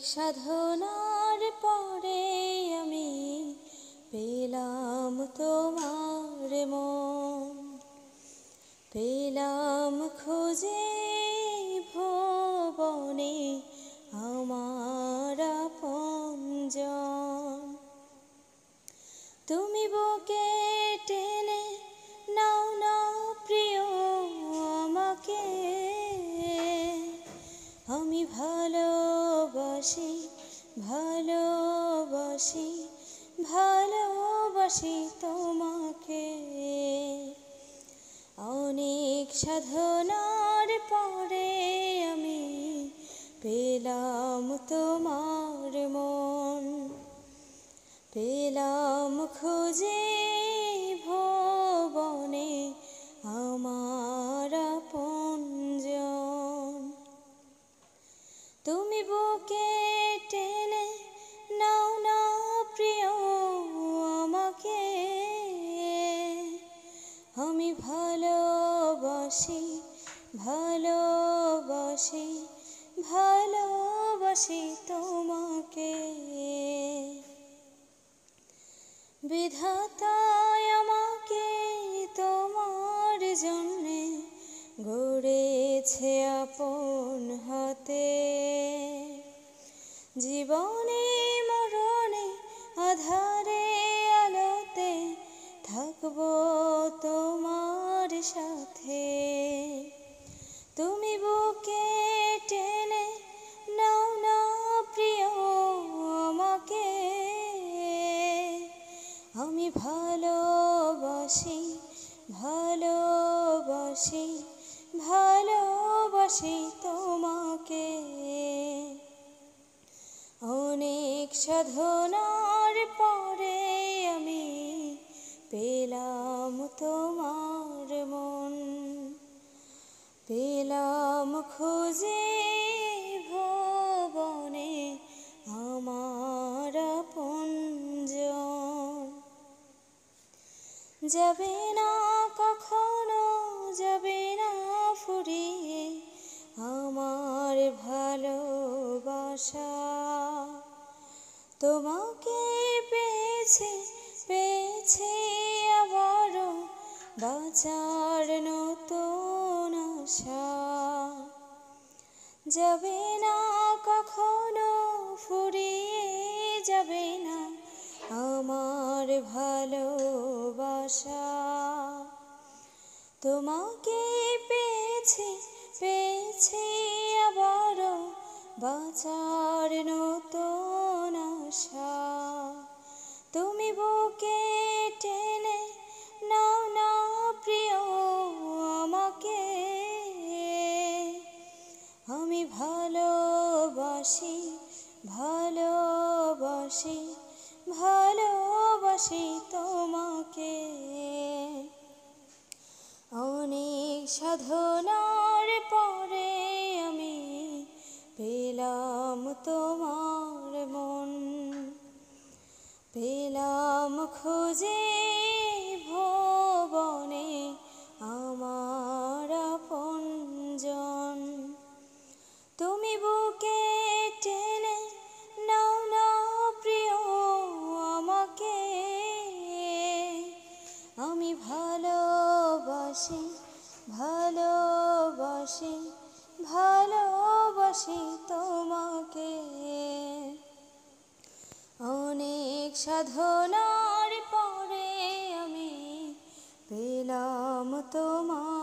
সাধনার পরে আমি পেলাম তোমার মন, পেলাম খুঁজে ভুবনে আমার আপনজন। তুমি বুকে টেনে নাও না প্রিয় আমাকে, আমি ভালোবাসি ভালোবাসি ভালোবাসি তোমাকে। অনেক সাধনার পরে আমি পেলাম তোমার মন, পেলাম খুঁজে ভুবনে আমার আপনজন। তুমি বুকে টেনে নাও না প্রিয় আমাকে, আমি ভালোবাসি ভালোবাসি ভালোবাসি তোমাকে। বিধাতায় আমাকে তোমার জন্যে গড়েছে আপন হাতে, জীবনে মরণে আধারে আলোতে থাকবো তোমার সাথে। তুমি বুকে টেনে নাও না প্রিয় আমাকে, আমি ভালোবাসি ভালোবাসি ভালোবাসি তোমাকে। অনেক সাধনার পরে আমি পেলাম তোমার মন, পেলাম খুঁজে ভুবনে আমার আপনজন। যাবে না কখনো যাবে না ফুরিয়ে আমার ভালোবাসা, তোমাকে পেয়েছি পেয়েছি আবারও বাঁচার নতুন আশা। যাবে না কখনো ফুরিয়ে যাবে না আমার ভালোবাসা, তোমাকে পেয়েছি পেয়েছি আবারও বাঁচার নতুন আশা। তুমি বুকে টেনে নাও না প্রিয় আমাকে, আমি ভালোবাসি ভালোবাসি ভালোবাসি তোমাকে। অনেক সাধনার পরে আমি পেলাম তোমার মন, পেলাম খুঁজে ভুবনে আমার আপনজন। তুমি বুকে টেনে নাও না প্রিয় আমাকে, আমি ভালোবাসি ভালোবাসি ভালোবাসি তোমাকে। অনেক সাধনার পরে আমি পেলাম তোমার